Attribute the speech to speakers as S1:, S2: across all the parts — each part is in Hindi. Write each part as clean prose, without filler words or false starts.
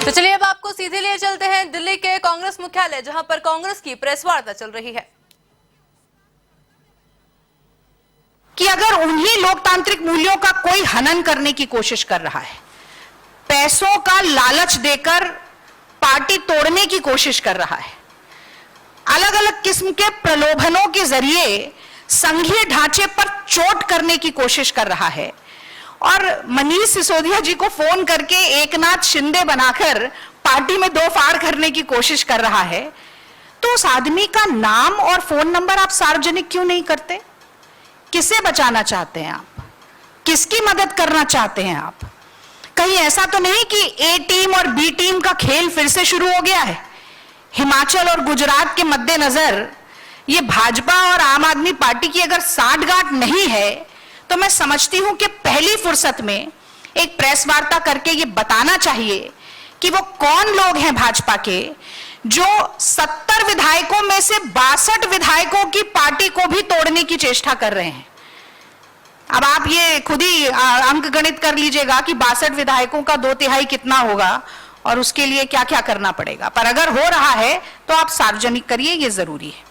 S1: तो चलिए अब आपको सीधे लिए चलते हैं दिल्ली के कांग्रेस मुख्यालय, जहां पर कांग्रेस की प्रेस वार्ता चल रही है
S2: कि अगर उन्हीं लोकतांत्रिक मूल्यों का कोई हनन करने की कोशिश कर रहा है, पैसों का लालच देकर पार्टी तोड़ने की कोशिश कर रहा है, अलग अलग किस्म के प्रलोभनों के जरिए संघीय ढांचे पर चोट करने की कोशिश कर रहा है और मनीष सिसोदिया जी को फोन करके एकनाथ शिंदे बनाकर पार्टी में दो फाड़ करने की कोशिश कर रहा है, तो उस आदमी का नाम और फोन नंबर आप सार्वजनिक क्यों नहीं करते? किसे बचाना चाहते हैं आप? किसकी मदद करना चाहते हैं आप? कहीं ऐसा तो नहीं कि ए टीम और बी टीम का खेल फिर से शुरू हो गया है? हिमाचल और गुजरात के मद्देनजर ये भाजपा और आम आदमी पार्टी की अगर साठगांठ नहीं है तो मैं समझती हूं कि पहली फुर्सत में एक प्रेस वार्ता करके ये बताना चाहिए कि वो कौन लोग हैं भाजपा के जो 70 विधायकों में से 62 विधायकों की पार्टी को भी तोड़ने की चेष्टा कर रहे हैं। अब आप ये खुद ही अंक गणित कर लीजिएगा कि 62 विधायकों का 2/3 कितना होगा और उसके लिए क्या क्या करना पड़ेगा, पर अगर हो रहा है तो आप सार्वजनिक करिए, ये जरूरी है।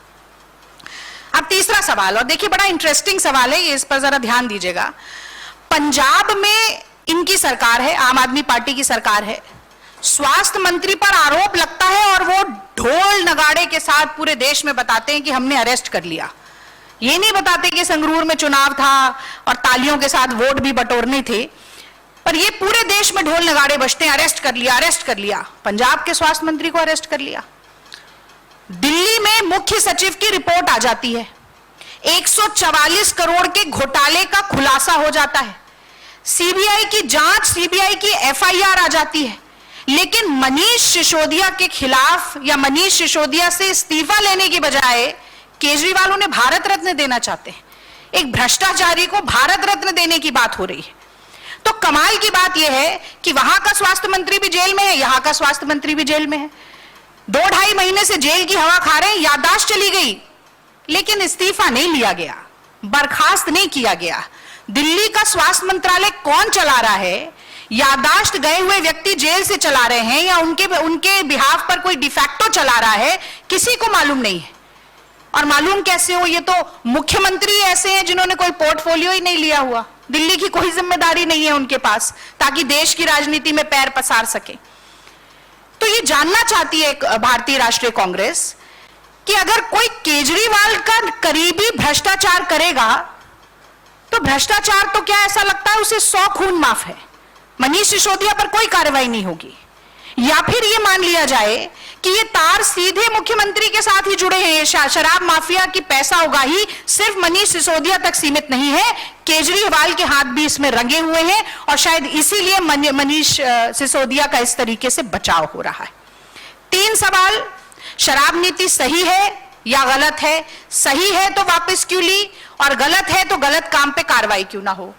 S2: अब तीसरा सवाल, और देखिए बड़ा इंटरेस्टिंग सवाल है ये, इस पर जरा ध्यान दीजिएगा। पंजाब में इनकी सरकार है, आम आदमी पार्टी की सरकार है, स्वास्थ्य मंत्री पर आरोप लगता है और वो ढोल नगाड़े के साथ पूरे देश में बताते हैं कि हमने अरेस्ट कर लिया। ये नहीं बताते कि संगरूर में चुनाव था और तालियों के साथ वोट भी बटोरने थे, पर ये पूरे देश में ढोल नगाड़े बजते हैं, अरेस्ट कर लिया, अरेस्ट कर लिया। पंजाब के स्वास्थ्य मंत्री को अरेस्ट कर लिया। दिल्ली में मुख्य सचिव की रिपोर्ट आ जाती है, 144 करोड़ के घोटाले का खुलासा हो जाता है, सीबीआई की जांच, सीबीआई की एफआईआर आ जाती है, लेकिन मनीष सिसोदिया के खिलाफ या मनीष सिसोदिया से इस्तीफा लेने की बजाय केजरीवाल उन्हें भारत रत्न देना चाहते हैं। एक भ्रष्टाचारी को भारत रत्न देने की बात हो रही है। तो कमाल की बात यह है कि वहां का स्वास्थ्य मंत्री भी जेल में है, यहां का स्वास्थ्य मंत्री भी जेल में है। 2-2.5 महीने से जेल की हवा खा रहे हैं, याददाश्त चली गई, लेकिन इस्तीफा नहीं लिया गया, बर्खास्त नहीं किया गया। दिल्ली का स्वास्थ्य मंत्रालय कौन चला रहा है? याददाश्त गए हुए व्यक्ति जेल से चला रहे हैं या उनके बिहाफ पर कोई डिफैक्टो चला रहा है, किसी को मालूम नहीं है। और मालूम कैसे हो? ये तो मुख्यमंत्री ऐसे हैं जिन्होंने कोई पोर्टफोलियो ही नहीं लिया हुआ, दिल्ली की कोई जिम्मेदारी नहीं है उनके पास ताकि देश की राजनीति में पैर पसार सके। तो ये जानना चाहती है भारतीय राष्ट्रीय कांग्रेस कि अगर कोई केजरीवाल का करीबी भ्रष्टाचार करेगा तो भ्रष्टाचार तो क्या ऐसा लगता है उसे 100 खून माफ है, मनीष सिसोदिया पर कोई कार्रवाई नहीं होगी। या फिर ये मान लिया जाए कि ये तार सीधे मुख्यमंत्री के साथ ही जुड़े हैं, शराब माफिया की पैसा उगाही सिर्फ मनीष सिसोदिया तक सीमित नहीं है, केजरीवाल के हाथ भी इसमें रंगे हुए हैं और शायद इसीलिए मनीष सिसोदिया का इस तरीके से बचाव हो रहा है। 3 सवाल, शराब नीति सही है या गलत है? सही है तो वापस क्यों ली, और गलत है तो गलत काम पे कार्रवाई क्यों ना हो?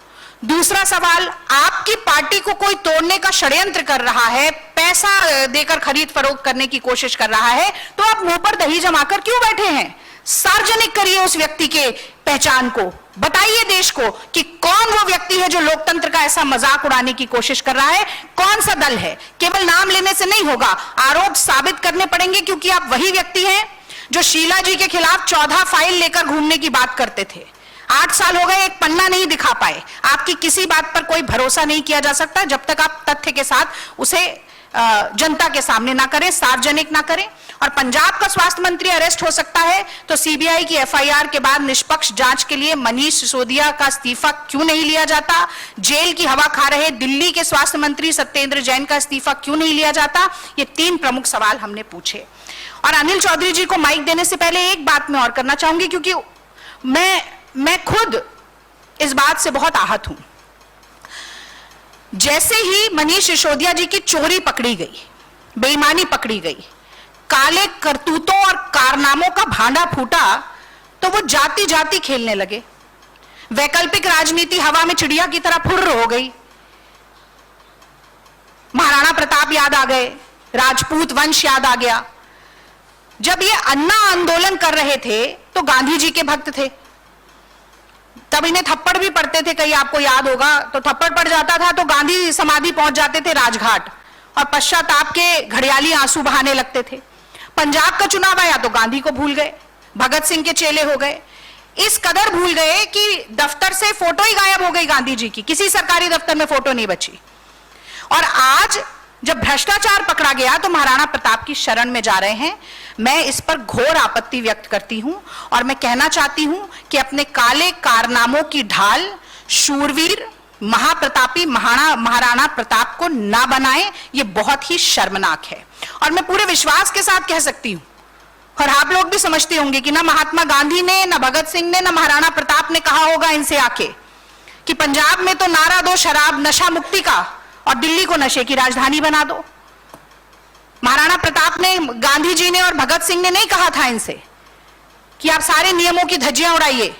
S2: दूसरा सवाल, आपकी पार्टी को कोई तोड़ने का षड्यंत्र कर रहा है, पैसा देकर खरीद फरोख्त करने की कोशिश कर रहा है, तो आप मुंह पर दही जमाकर क्यों बैठे हैं? सार्वजनिक करिए उस व्यक्ति के पहचान को, बताइए देश को कि कौन वो व्यक्ति है जो लोकतंत्र का ऐसा मजाक उड़ाने की कोशिश कर रहा है, कौन सा दल है। केवल नाम लेने से नहीं होगा, आरोप साबित करने पड़ेंगे, क्योंकि आप वही व्यक्ति हैं जो शीला जी के खिलाफ 14 फाइल लेकर घूमने की बात करते थे। 8 साल हो गए, एक पन्ना नहीं दिखा पाए। आपकी किसी बात पर कोई भरोसा नहीं किया जा सकता जब तक आप तथ्य के साथ उसे जनता के सामने ना करें, सार्वजनिक ना करें। और पंजाब का स्वास्थ्य मंत्री अरेस्ट हो सकता है तो सीबीआई की एफआईआर के बाद निष्पक्ष जांच के लिए मनीष सिसोदिया का इस्तीफा क्यों नहीं लिया जाता? जेल की हवा खा रहे दिल्ली के स्वास्थ्य मंत्री सत्येंद्र जैन का इस्तीफा क्यों नहीं लिया जाता? ये 3 प्रमुख सवाल हमने पूछे। और अनिल चौधरी जी को माइक देने से पहले एक बात मैं और करना चाहूंगी, क्योंकि मैं खुद इस बात से बहुत आहत हूं। जैसे ही मनीष सिसोदिया जी की चोरी पकड़ी गई, बेईमानी पकड़ी गई, काले करतूतों और कारनामों का भांडा फूटा, तो वो जाति जाति खेलने लगे। वैकल्पिक राजनीति हवा में चिड़िया की तरह फुर्र हो गई। महाराणा प्रताप याद आ गए, राजपूत वंश याद आ गया। जब ये अन्ना आंदोलन कर रहे थे तो गांधी जी के भक्त थे, तब इन्हें थप्पड़ भी पड़ते थे, कहीं आपको याद होगा, तो थप्पड़ पड़ जाता था तो गांधी समाधि पहुंच जाते थे राजघाट, और पश्चाताप के घड़ियाली आंसू बहाने लगते थे। पंजाब का चुनाव आया तो गांधी को भूल गए, भगत सिंह के चेले हो गए, इस कदर भूल गए कि दफ्तर से फोटो ही गायब हो गई गांधी जी की, किसी सरकारी दफ्तर में फोटो नहीं बची। और आज जब भ्रष्टाचार पकड़ा गया तो महाराणा प्रताप की शरण में जा रहे हैं। मैं इस पर घोर आपत्ति व्यक्त करती हूं और मैं कहना चाहती हूं कि अपने काले कारनामों की ढाल शूरवीर महाप्रतापी महाराणा प्रताप को ना बनाएं, यह बहुत ही शर्मनाक है। और मैं पूरे विश्वास के साथ कह सकती हूं, और आप लोग भी समझते होंगे कि ना महात्मा गांधी ने, ना भगत सिंह ने, ना महाराणा प्रताप ने कहा होगा इनसे आके कि पंजाब में तो नारा दो शराब नशा मुक्ति का और दिल्ली को नशे की राजधानी बना दो। महाराणा प्रताप ने, गांधी जी ने और भगत सिंह ने नहीं कहा था इनसे कि आप सारे नियमों की धज्जियां उड़ाइए,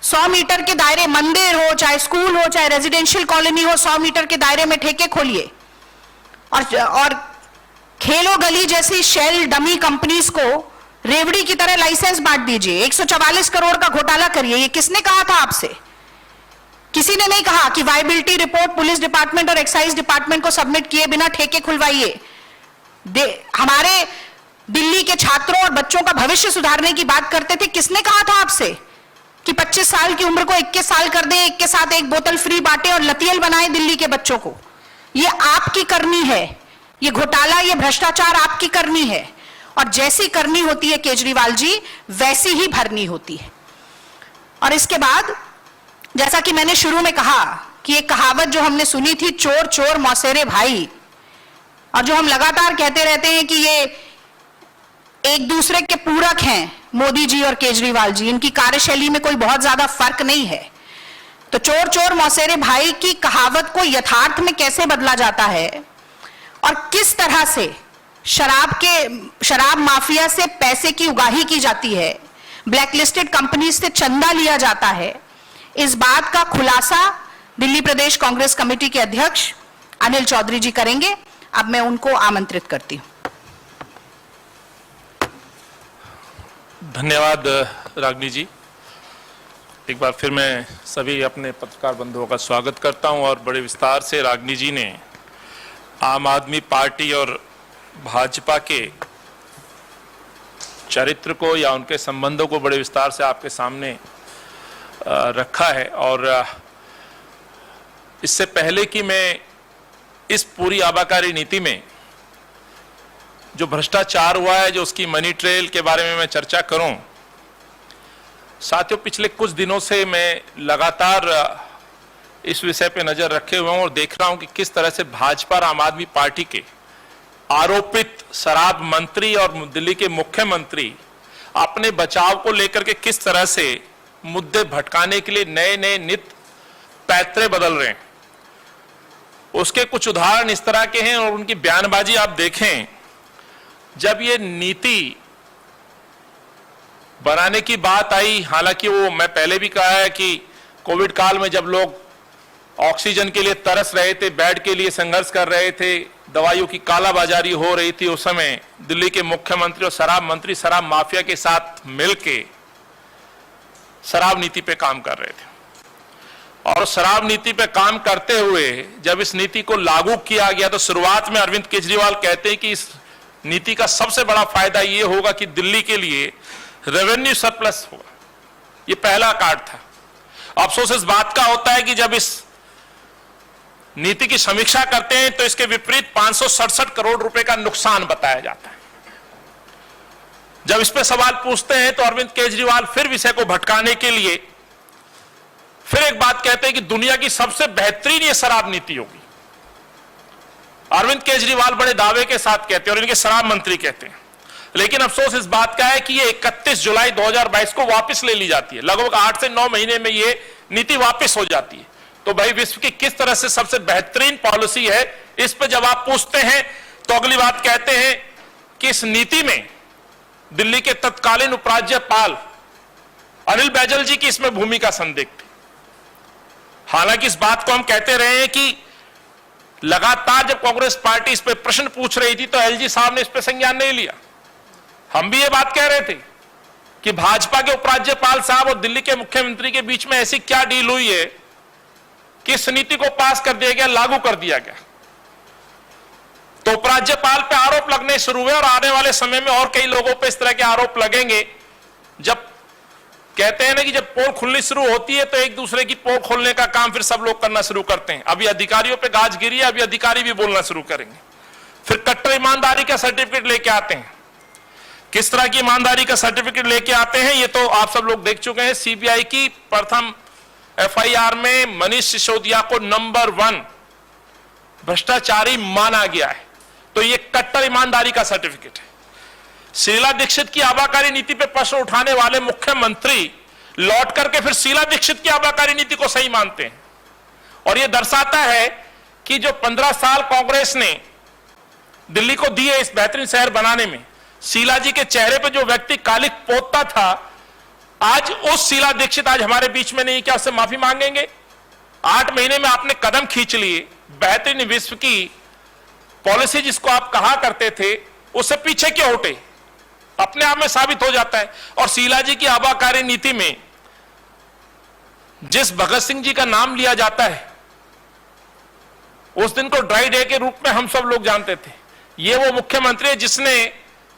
S2: 100 मीटर के दायरे, मंदिर हो चाहे स्कूल हो चाहे रेजिडेंशियल कॉलोनी हो, 100 मीटर के दायरे में ठेके खोलिए और खेलो गली जैसी शेल डमी कंपनीज को रेवड़ी की तरह लाइसेंस बांट दीजिए, 144 करोड़ का घोटाला करिए। ये किसने कहा था आपसे? किसी ने नहीं कहा कि वायबिलिटी रिपोर्ट पुलिस डिपार्टमेंट और एक्साइज डिपार्टमेंट को सबमिट किए बिना ठेके खुलवाइए। हमारे दिल्ली के छात्रों और बच्चों का भविष्य सुधारने की बात करते थे, किसने कहा था आपसे कि 25 साल की उम्र को 21 साल कर दें, एक के साथ एक बोतल फ्री बांटे और लतियल बनाए दिल्ली के बच्चों को? ये आपकी करनी है, ये घोटाला, ये भ्रष्टाचार आपकी करनी है। और जैसी करनी होती है केजरीवाल जी, वैसी ही भरनी होती है। और इसके बाद जैसा कि मैंने शुरू में कहा कि एक कहावत जो हमने सुनी थी, चोर चोर मौसेरे भाई, और जो हम लगातार कहते रहते हैं कि ये एक दूसरे के पूरक हैं, मोदी जी और केजरीवाल जी, इनकी कार्यशैली में कोई बहुत ज्यादा फर्क नहीं है। तो चोर चोर मौसेरे भाई की कहावत को यथार्थ में कैसे बदला जाता है और किस तरह से शराब माफिया से पैसे की उगाही की जाती है, ब्लैकलिस्टेड कंपनीज से चंदा लिया जाता है, इस बात का खुलासा दिल्ली प्रदेश कांग्रेस कमेटी के अध्यक्ष अनिल चौधरी जी करेंगे। अब मैं उनको आमंत्रित करती हूं।
S3: धन्यवाद रागनी जी। एक बार फिर मैं सभी अपने पत्रकार बंधुओं का स्वागत करता हूं और बड़े विस्तार से रागनी जी ने आम आदमी पार्टी और भाजपा के चरित्र को या उनके संबंधों को बड़े विस्तार से आपके सामने रखा है। और इससे पहले कि मैं इस पूरी आबाकारी नीति में जो भ्रष्टाचार हुआ है, जो उसकी मनी ट्रेल के बारे में मैं चर्चा करूं, साथियों पिछले कुछ दिनों से मैं लगातार इस विषय पे नजर रखे हुए हूं और देख रहा हूं कि किस तरह से भाजपा और आम आदमी पार्टी के आरोपित शराब मंत्री और दिल्ली के मुख्यमंत्री अपने बचाव को लेकर के किस तरह से मुद्दे भटकाने के लिए नए नए नित पैतरे बदल रहे हैं। उसके कुछ उदाहरण इस तरह के हैं और उनकी बयानबाजी आप देखें। जब ये नीति बनाने की बात आई, हालांकि वो मैं पहले भी कहा है कि कोविड काल में जब लोग ऑक्सीजन के लिए तरस रहे थे, बेड के लिए संघर्ष कर रहे थे, दवाइयों की कालाबाजारी हो रही थी, उस समय दिल्ली के मुख्यमंत्री और शराब मंत्री शराब माफिया के साथ मिलकर शराब नीति पे काम कर रहे थे। और शराब नीति पे काम करते हुए जब इस नीति को लागू किया गया तो शुरुआत में अरविंद केजरीवाल कहते हैं कि इस नीति का सबसे बड़ा फायदा यह होगा कि दिल्ली के लिए रेवेन्यू सरप्लस होगा। यह पहला कार्ड था। अफसोस इस बात का होता है कि जब इस नीति की समीक्षा करते हैं तो इसके विपरीत 567 करोड़ रुपए का नुकसान बताया जाता है। जब इस पे सवाल पूछते हैं तो अरविंद केजरीवाल फिर विषय को भटकाने के लिए फिर एक बात कहते हैं कि दुनिया की सबसे बेहतरीन ये शराब नीति होगी। अरविंद केजरीवाल बड़े दावे के साथ कहते हैं और इनके शराब मंत्री कहते हैं, लेकिन अफसोस इस बात का है कि ये 31 जुलाई 2022 को वापस ले ली जाती है। लगभग 8 से 9 महीने में ये नीति वापस हो जाती है। तो भाई विश्व की किस तरह से सबसे बेहतरीन पॉलिसी है, इस पर जब आप पूछते हैं तो अगली बात कहते हैं कि इस नीति में दिल्ली के तत्कालीन उपराज्यपाल अनिल बैजल जी की इसमें भूमिका संदिग्ध थी। हालांकि इस बात को हम कहते रहे हैं कि लगातार जब कांग्रेस पार्टी इस पर प्रश्न पूछ रही थी तो एलजी साहब ने इस पर संज्ञान नहीं लिया। हम भी ये बात कह रहे थे कि भाजपा के उपराज्यपाल साहब और दिल्ली के मुख्यमंत्री के बीच में ऐसी क्या डील हुई है कि इस नीति को पास कर दिया गया, लागू कर दिया गया। तो उपराज्यपाल पे आरोप लगने शुरू हुए और आने वाले समय में और कई लोगों पे इस तरह के आरोप लगेंगे। जब कहते हैं ना कि जब पोल खुलनी शुरू होती है तो एक दूसरे की पोल खोलने का काम फिर सब लोग करना शुरू करते हैं। अभी अधिकारियों पे गाज गिरी है, अभी अधिकारी भी बोलना शुरू करेंगे। फिर कट्टर ईमानदारी का सर्टिफिकेट लेके आते हैं। किस तरह की ईमानदारी का सर्टिफिकेट लेके आते हैं ये तो आप सब लोग देख चुके हैं। सीबीआई की प्रथम एफआईआर में मनीष सिसोदिया को नंबर 1 भ्रष्टाचारी माना गया है, तो ये कट्टर ईमानदारी का सर्टिफिकेट है। शीला दीक्षित की आबाकारी नीति पे प्रश्न उठाने वाले मुख्यमंत्री लौट करके फिर शीला दीक्षित की आबाकारी नीति को सही मानते हैं। और यह दर्शाता है कि जो 15 साल कांग्रेस ने दिल्ली को दिए इस बेहतरीन शहर बनाने में, शीला जी के चेहरे पे जो व्यक्ति कालिक पोतता था, आज उस शीला दीक्षित आज हमारे बीच में नहीं, क्या उससे माफी मांगेंगे? 8 महीने में आपने कदम खींच लिए, बेहतरीन विश्व की पॉलिसी जिसको आप कहा करते थे उससे पीछे क्यों हटे? अपने आप में साबित हो जाता है। और शीला जी की आबाकारी नीति में जिस भगत सिंह जी का नाम लिया जाता है उस दिन को ड्राई डे के रूप में हम सब लोग जानते थे। ये वो मुख्यमंत्री है जिसने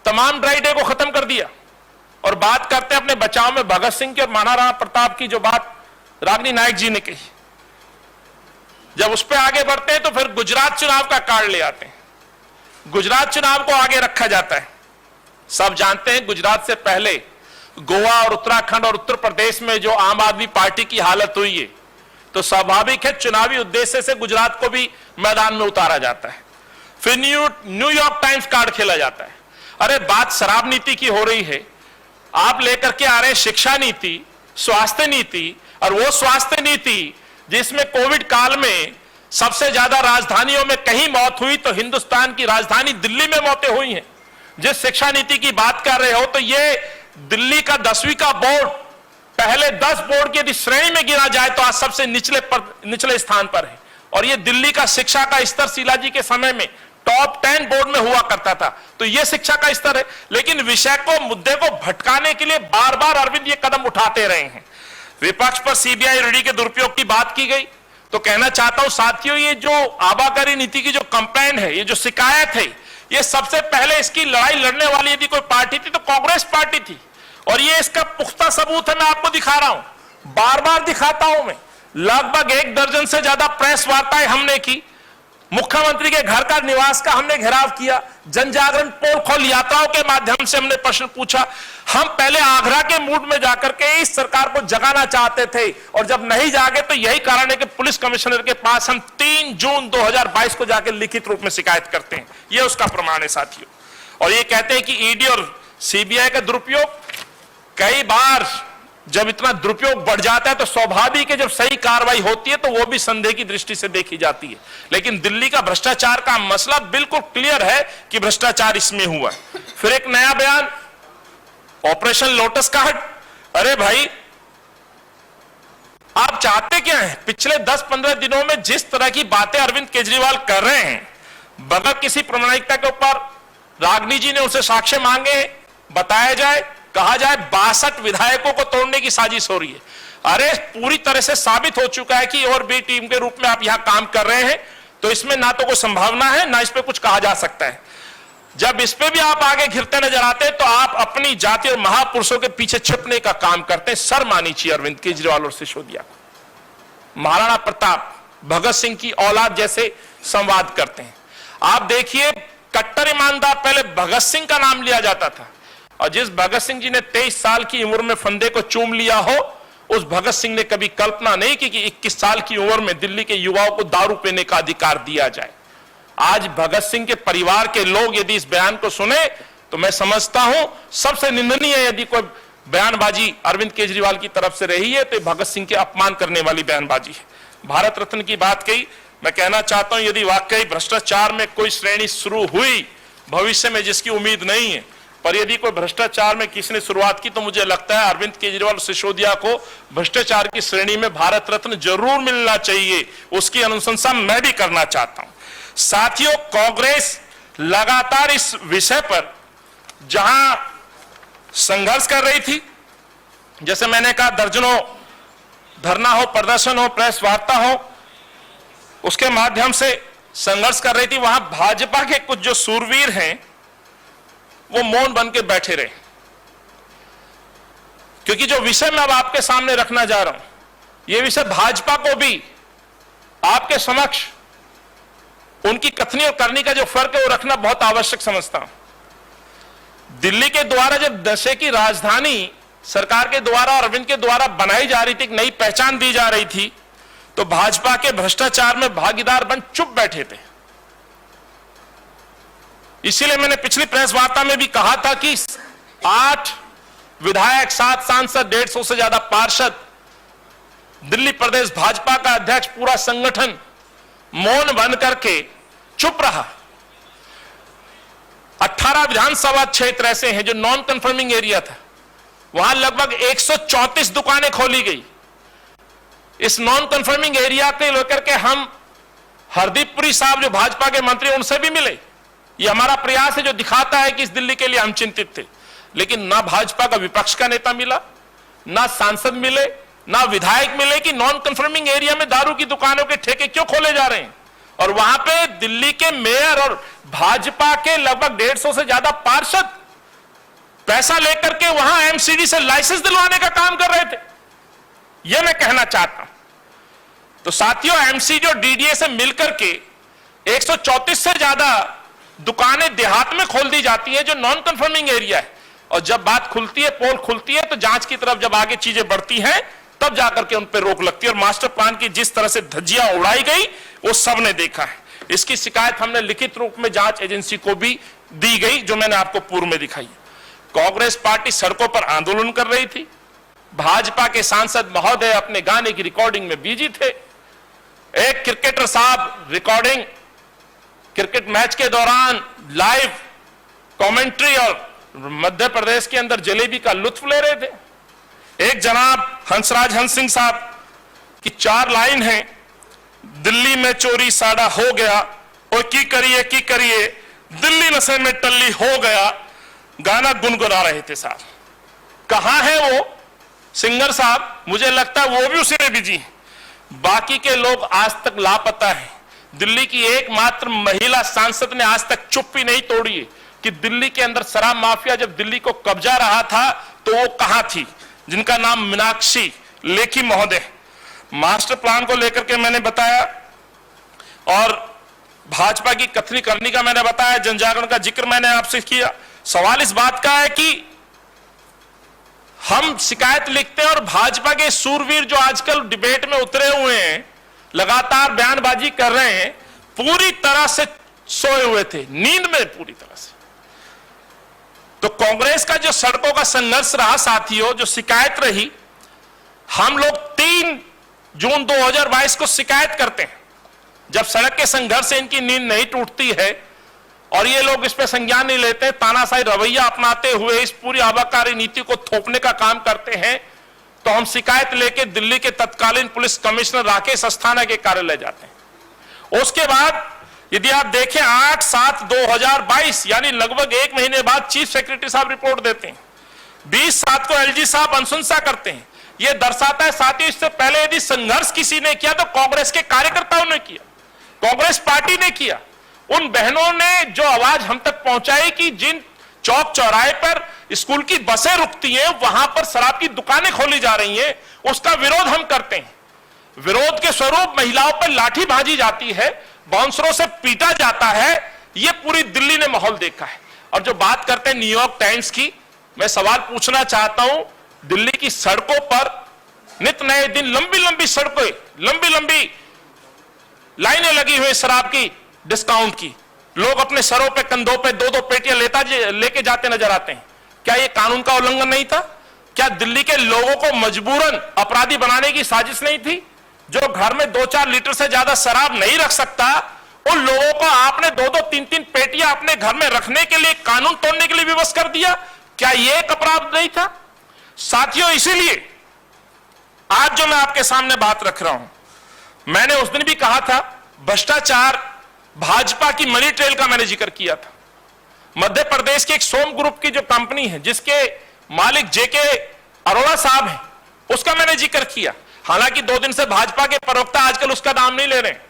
S3: तमाम ड्राई डे को खत्म कर दिया। और बात करते हैं अपने बचाव में भगत सिंह की और महाराणा प्रताप की, जो बात रागिनी नायक जी ने कही। जब उस पर आगे बढ़ते हैं तो फिर गुजरात चुनाव का कार्ड ले आते हैं। गुजरात चुनाव को आगे रखा जाता है। सब जानते हैं गुजरात से पहले गोवा और उत्तराखंड और उत्तर प्रदेश में जो आम आदमी पार्टी की हालत हुई है, तो स्वाभाविक है चुनावी उद्देश्य से गुजरात को भी मैदान में उतारा जाता है। फिर न्यूयॉर्क टाइम्स कार्ड खेला जाता है। अरे बात शराब नीति की हो रही है, आप लेकर के आ रहे हैं शिक्षा नीति, स्वास्थ्य नीति, और वो स्वास्थ्य नीति जिसमें कोविड काल में सबसे ज्यादा राजधानियों में कहीं मौत हुई तो हिंदुस्तान की राजधानी दिल्ली में मौतें हुई हैं। जिस शिक्षा नीति की बात कर रहे हो तो ये दिल्ली का 10वीं का बोर्ड पहले 10 बोर्ड की यदि श्रेणी में गिना जाए तो आज सबसे निचले स्थान पर है। और ये दिल्ली का शिक्षा का स्तर शीला जी के समय में टॉप 10 बोर्ड में हुआ करता था। तो ये शिक्षा का स्तर है। लेकिन विषय को, मुद्दे को भटकाने के लिए बार बार अरविंद ये कदम उठाते रहे हैं। विपक्ष पर सीबीआई ईडी के दुरुपयोग की बात की गई तो कहना चाहता हूं साथियों, ये जो आबाकारी नीति की जो कंप्लेंट है, ये जो शिकायत है, ये सबसे पहले इसकी लड़ाई लड़ने वाली यदि कोई पार्टी थी तो कांग्रेस पार्टी थी। और ये इसका पुख्ता सबूत है, मैं आपको दिखा रहा हूं, बार बार दिखाता हूं मैं। लगभग 1 दर्जन से ज्यादा प्रेस वार्ताएं हमने की, मुख्यमंत्री के घर का, निवास का हमने घेराव किया, जन जागरण पोल खोल यात्राओं के माध्यम से हमने प्रश्न पूछा। हम पहले आगरा के मूड में जाकर के इस सरकार को जगाना चाहते थे और जब नहीं जागे तो यही कारण है कि पुलिस कमिश्नर के पास हम 3 जून 2022 को जाकर लिखित रूप में शिकायत करते हैं। यह उसका प्रमाण है साथियों। और ये कहते हैं कि ईडी और सीबीआई का दुरुपयोग, कई बार जब इतना दुरुपयोग बढ़ जाता है तो स्वाभाविक है जब सही कार्रवाई होती है तो वो भी संदेह की दृष्टि से देखी जाती है। लेकिन दिल्ली का भ्रष्टाचार का मसला बिल्कुल क्लियर है कि भ्रष्टाचार इसमें हुआ। फिर एक नया बयान, ऑपरेशन लोटस का हट। अरे भाई, आप चाहते क्या हैं? पिछले 10-15 दिनों में जिस तरह की बातें अरविंद केजरीवाल कर रहे हैं, बगैर किसी प्रामाणिकता के ऊपर रागिनी जी ने उनसे साक्ष्य मांगे, बताया जाए, कहा जाए 62 विधायकों को तोड़ने की साजिश हो रही है। अरे पूरी तरह से साबित हो चुका है कि और बी टीम के रूप में आप यहां काम कर रहे हैं, तो इसमें ना तो कोई संभावना है ना इस पे कुछ कहा जा सकता है। जब इस पे भी आप आगे घिरते नजर आते हैं तो आप अपनी जाति और महापुरुषों के पीछे छिपने का काम करते हैं। शर्म आनी चाहिए अरविंद केजरीवाल और सिसोदिया को। महाराणा प्रताप, भगत सिंह की औलाद जैसे संवाद करते हैं। आप देखिए, कट्टर ईमानदार पहले भगत सिंह का नाम लिया जाता था, और जिस भगत सिंह जी ने 23 साल की उम्र में फंदे को चूम लिया हो, उस भगत सिंह ने कभी कल्पना नहीं की कि 21 साल की उम्र में दिल्ली के युवाओं को दारू पीने का अधिकार दिया जाए। आज भगत सिंह के परिवार के लोग यदि इस बयान को सुने तो मैं समझता हूं सबसे निंदनीय है यदि कोई बयानबाजी अरविंद केजरीवाल की तरफ से रही है तो भगत सिंह के अपमान करने वाली बयानबाजी है। भारत रत्न की बात कही, मैं कहना चाहता हूं यदि वाकई भ्रष्टाचार में कोई श्रेणी शुरू हुई भविष्य में, जिसकी उम्मीद नहीं है, पर यदि कोई भ्रष्टाचार में किसी ने शुरुआत की तो मुझे लगता है अरविंद केजरीवाल और सिसोदिया को भ्रष्टाचार की श्रेणी में भारत रत्न जरूर मिलना चाहिए। उसकी अनुशंसा मैं भी करना चाहता हूं। साथियों, कांग्रेस लगातार इस विषय पर जहां संघर्ष कर रही थी, जैसे मैंने कहा दर्जनों धरना हो, प्रदर्शन हो, प्रेस वार्ता हो, उसके माध्यम से संघर्ष कर रही थी, वहां भाजपा के कुछ जो सूरवीर हैं वो मौन बन के बैठे रहे, क्योंकि जो विषय मैं अब आपके सामने रखना जा रहा हूं, यह विषय भाजपा को भी आपके समक्ष उनकी कथनी और करनी का जो फर्क है वो रखना बहुत आवश्यक समझता हूं। दिल्ली के द्वारा जब नशे की राजधानी सरकार के द्वारा और अरविंद के द्वारा बनाई जा रही थी, एक नई पहचान दी जा रही थी, तो भाजपा के भ्रष्टाचार में भागीदार बन चुप बैठे थे। इसीलिए मैंने पिछली प्रेस वार्ता में भी कहा था कि 8 विधायक, 7 सांसद, 150 से ज्यादा पार्षद, दिल्ली प्रदेश भाजपा का अध्यक्ष, पूरा संगठन मौन बन करके चुप रहा। 18 विधानसभा क्षेत्र ऐसे हैं जो नॉन कंफर्मिंग एरिया था, वहां लगभग 134 दुकानें खोली गई। इस नॉन कंफर्मिंग एरिया के लेकर के हम हरदीप पुरी साहब जो भाजपा के मंत्री, उनसे भी मिले। ये हमारा प्रयास है जो दिखाता है कि इस दिल्ली के लिए हम चिंतित थे, लेकिन ना भाजपा का विपक्ष का नेता मिला, ना सांसद मिले, ना विधायक मिले कि नॉन कंफर्मिंग एरिया में दारू की दुकानों के ठेके क्यों खोले जा रहे हैं। और वहां पे दिल्ली के मेयर और भाजपा के लगभग 150 से ज्यादा पार्षद पैसा लेकर के वहां एमसीडी से लाइसेंस दिलवाने का काम कर रहे थे। यह मैं कहना चाहता हूं। तो साथियों, एमसीडी और डीडीए से मिलकर के 134 से ज्यादा दुकानें देहात में खोल दी जाती हैं जो नॉन कंफर्मिंग एरिया है, और जब बात खुलती है, पोल खुलती है, तो जांच की तरफ जब आगे चीजें बढ़ती हैं तब जाकर के उन पर रोक लगती है। और मास्टर प्लान की जिस तरह से धज्जियां उड़ाई गई वो सबने देखा है। इसकी शिकायत हमने लिखित रूप में जांच एजेंसी को भी दी गई, जो मैंने आपको पूर्व में दिखाई। कांग्रेस पार्टी सड़कों पर आंदोलन कर रही थी, भाजपा के सांसद महोदय अपने गाने की रिकॉर्डिंग में बिजी थे। एक क्रिकेटर साहब रिकॉर्डिंग क्रिकेट मैच के दौरान लाइव कमेंट्री और मध्य प्रदेश के अंदर जलेबी का लुत्फ ले रहे थे। एक जनाब हंसराज हंस सिंह साहब की 4 लाइन है, दिल्ली में चोरी साड़ा हो गया, और की करिए दिल्ली नशे में टल्ली हो गया, गाना गुनगुना रहे थे साहब। कहां है वो सिंगर साहब? मुझे लगता है वो भी उसी में बिजी है। बाकी के लोग आज तक लापता हैं। दिल्ली की एकमात्र महिला सांसद ने आज तक चुप्पी नहीं तोड़ी है कि दिल्ली के अंदर शराब माफिया जब दिल्ली को कब्जा रहा था तो वो कहां थी, जिनका नाम मीनाक्षी लेखी महोदय। मास्टर प्लान को लेकर के मैंने बताया, और भाजपा की कथनी करनी का मैंने बताया, जनजागरण का जिक्र मैंने आपसे किया। सवाल इस बात का है कि हम शिकायत लिखते हैं और भाजपा के सूरवीर जो आजकल डिबेट में उतरे हुए हैं, लगातार बयानबाजी कर रहे हैं, पूरी तरह से सोए हुए थे, नींद में पूरी तरह से। तो कांग्रेस का जो सड़कों का संघर्ष रहा साथियों, जो शिकायत रही, हम लोग 3 जून 2022 को शिकायत करते हैं। जब सड़क के संघर्ष से इनकी नींद नहीं टूटती है और ये लोग इस पे संज्ञान नहीं लेते, तानाशाही रवैया अपनाते हुए इस पूरी आबाकारी नीति को थोपने का काम करते हैं, तो हम शिकायत लेके दिल्ली के तत्कालीन पुलिस कमिश्नर राकेश अस्थाना के कार्यालय जाते हैं। उसके बाद यदि आप देखें 8/7/2022 यानी लगभग 1 महीने बाद चीफ सेक्रेटरी साहब रिपोर्ट देते हैं। 20/7 को एलजी साहब अनुशंसा करते हैं। यह दर्शाता है साथियों, इससे पहले यदि संघर्ष किसी ने किया तो कांग्रेस के कार्यकर्ताओं ने किया, कांग्रेस पार्टी ने किया। उन बहनों ने जो आवाज हम तक पहुंचाई कि जिन चौक चौराहे पर स्कूल की बसें रुकती हैं वहां पर शराब की दुकानें खोली जा रही हैं, उसका विरोध हम करते हैं। विरोध के स्वरूप महिलाओं पर लाठी भाजी जाती है, बाउंसरों से पीटा जाता है। यह पूरी दिल्ली ने माहौल देखा है। और जो बात करते हैं न्यूयॉर्क टाइम्स की, मैं सवाल पूछना चाहता हूं, दिल्ली की सड़कों पर नित नए दिन लंबी लंबी सड़कें, लंबी लंबी लाइनें लगी हुई शराब की, डिस्काउंट की। लोग अपने सरों पे, कंधों पे 2-2 पेटियां लेके जाते नजर आते हैं। क्या यह कानून का उल्लंघन नहीं था? क्या दिल्ली के लोगों को मजबूरन अपराधी बनाने की साजिश नहीं थी? जो घर में 2-4 लीटर से ज्यादा शराब नहीं रख सकता, उन लोगों को आपने 2-2, 3-3 पेटियां अपने घर में रखने के लिए, कानून तोड़ने के लिए विवश कर दिया। क्या यह एक अपराध नहीं था? साथियों, इसीलिए आज जो मैं आपके सामने बात रख रहा हूं, मैंने उस दिन भी कहा था, भ्रष्टाचार भाजपा की मनी ट्रेल का मैंने जिक्र किया था। मध्य प्रदेश की एक सोम ग्रुप की जो कंपनी है, जिसके मालिक जेके अरोड़ा साहब हैं, उसका मैंने जिक्र किया। हालांकि 2 दिन से भाजपा के प्रवक्ता आजकल उसका नाम नहीं ले रहे हैं।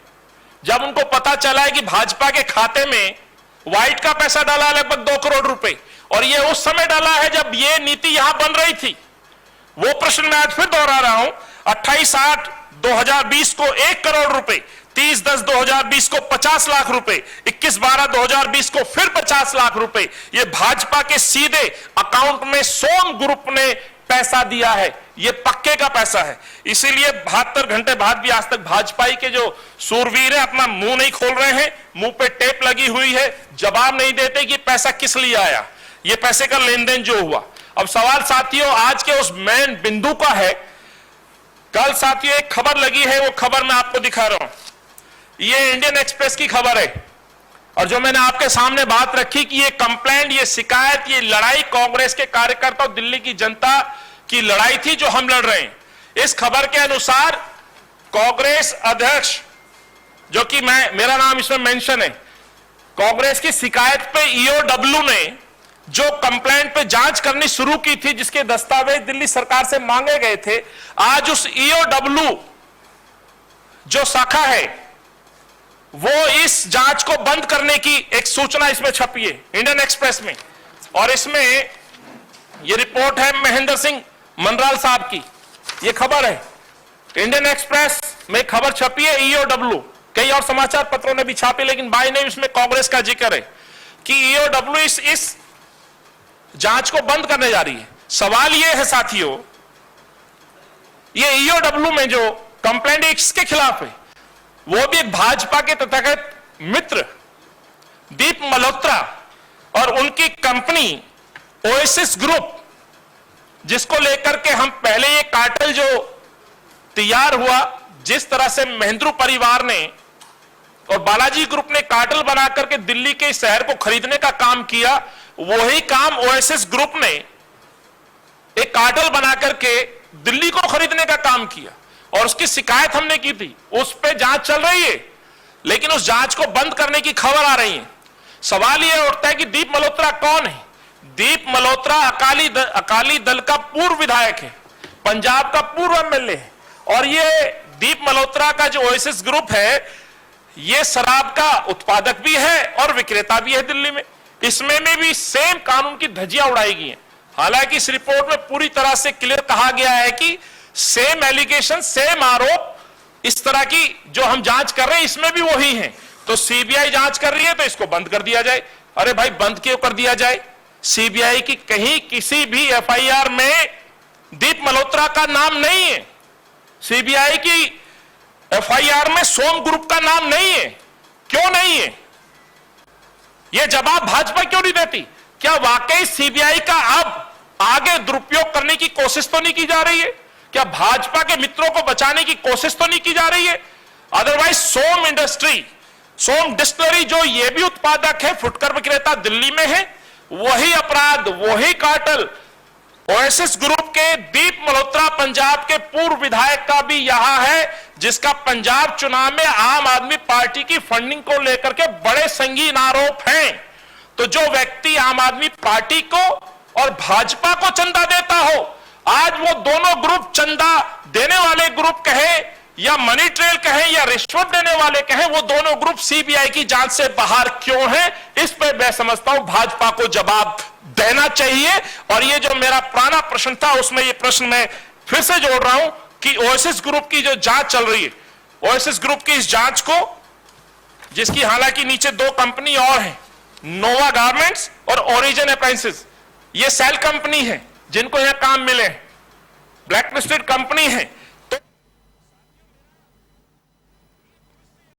S3: जब उनको पता चला है कि भाजपा के खाते में व्हाइट का पैसा डाला लगभग 2 करोड़ रुपए, और ये उस समय डाला है जब ये नीति यहां बन रही थी। वो प्रश्न मैं आज फिर दोहरा रहा हूं। 28/8/2020 को 1 करोड़ रुपए, 30/10/2020 को 50 लाख रुपए, 21/12/2020 को फिर 50 लाख रुपए, ये भाजपा के सीधे अकाउंट में सोम ग्रुप ने पैसा दिया है। ये पक्के का पैसा है। इसीलिए 72 घंटे बाद भी आज तक भाजपा के जो सूरवीर है अपना मुंह नहीं खोल रहे हैं, मुंह पे टेप लगी हुई है, जवाब नहीं देते कि पैसा किस लिए आया, ये पैसे का लेन देन जो हुआ। अब सवाल साथियों आज के उस मेन बिंदु का है। कल साथियों एक खबर लगी है, वो खबर मैं आपको दिखा रहा हूं। ये इंडियन एक्सप्रेस की खबर है, और जो मैंने आपके सामने बात रखी कि ये कंप्लेंट, ये शिकायत, ये लड़ाई कांग्रेस के कार्यकर्ताओं, दिल्ली की जनता की लड़ाई थी जो हम लड़ रहे हैं। इस खबर के अनुसार कांग्रेस अध्यक्ष, जो कि मेरा नाम इसमें मेंशन है, कांग्रेस की शिकायत पे ईओडब्ल्यू ने जो कंप्लेंट पे जांच करनी शुरू की थी, जिसके दस्तावेज दिल्ली सरकार से मांगे गए थे, आज उस ईओडब्ल्यू जो शाखा है वो इस जांच को बंद करने की एक सूचना इसमें छपी है इंडियन एक्सप्रेस में। और इसमें ये रिपोर्ट है महेंद्र सिंह मनराल साहब की, ये खबर है इंडियन एक्सप्रेस में खबर छपी है। ईओडब्ल्यू, कई और समाचार पत्रों ने भी छापी, लेकिन बाय नेम इसमें कांग्रेस का जिक्र है कि ईओडब्ल्यू इस जांच को बंद करने जा रही है। सवाल यह है साथियों, ये ईओडब्ल्यू में जो कंप्लेंट इसके खिलाफ है, वो भी एक भाजपा के तथाकथित मित्र दीप मल्होत्रा और उनकी कंपनी ओएसिस ग्रुप, जिसको लेकर के हम पहले ये कार्टेल जो तैयार हुआ, जिस तरह से महेंद्रू परिवार ने और बालाजी ग्रुप ने कार्टेल बना करके दिल्ली के शहर को खरीदने का काम किया, वही काम ओएसिस ग्रुप ने एक कार्टेल बना करके दिल्ली को खरीदने का काम किया, और उसकी शिकायत हमने की थी। उस पे जांच चल रही है, लेकिन उस जांच को बंद करने की खबर आ रही है। सवाल यह उठता है कि दीप मल्होत्रा कौन है? दीप मल्होत्रा अकाली दल का पूर्व विधायक है, पंजाब का पूर्व एमएलए है, और ये दीप मल्होत्रा का जो ओएसिस ग्रुप है, ये शराब का उत्पादक भी है और विक्रेता भी है दिल्ली में। इसमें भी सेम कानून की धज्जियां उड़ाई गई हैं। हालांकि इस रिपोर्ट में पूरी तरह से क्लियर कहा गया है कि सेम एलिगेशन, सेम आरोप, इस तरह की जो हम जांच कर रहे हैं इसमें भी वही है। तो सीबीआई जांच कर रही है तो इसको बंद कर दिया जाए। अरे भाई, बंद क्यों कर दिया जाए? सीबीआई की कहीं किसी भी एफआईआर में दीप मल्होत्रा का नाम नहीं है, सीबीआई की एफआईआर में सोम ग्रुप का नाम नहीं है। क्यों नहीं है? यह जवाब भाजपा क्यों नहीं देती? क्या वाकई सीबीआई का अब आगे दुरुपयोग करने की कोशिश तो नहीं की जा रही है? क्या भाजपा के मित्रों को बचाने की कोशिश तो नहीं की जा रही है? अदरवाइज सोम इंडस्ट्री, सोम डिस्टिलरी जो ये भी उत्पादक है, फुटकर विक्रेता दिल्ली में है, वही अपराध, वही कार्टेल ओएसिस ग्रुप के दीप मल्होत्रा पंजाब के पूर्व विधायक का भी यहां है, जिसका पंजाब चुनाव में आम आदमी पार्टी की फंडिंग को लेकर के बड़े संगीन आरोप हैं। तो जो व्यक्ति आम आदमी पार्टी को और भाजपा को चंदा देता हो, आज वो दोनों ग्रुप, चंदा देने वाले ग्रुप कहे या मनी ट्रेल कहे या रिश्वत देने वाले कहे, वो दोनों ग्रुप सीबीआई की जांच से बाहर क्यों हैं? इस पे मैं समझता हूं भाजपा को जवाब देना चाहिए। और ये जो मेरा पुराना प्रश्न था, उसमें ये प्रश्न मैं फिर से जोड़ रहा हूं कि ओएसिस ग्रुप की जो जांच चल रही है, ओएसिस ग्रुप की इस जांच को, जिसकी हालांकि नीचे 2 कंपनी और है, नोवा गारमेंट्स और ओरिजिन अप्लायंसेस, ये सेल कंपनी है जिनको यह काम मिले, ब्लैक लिस्टेड कंपनी है,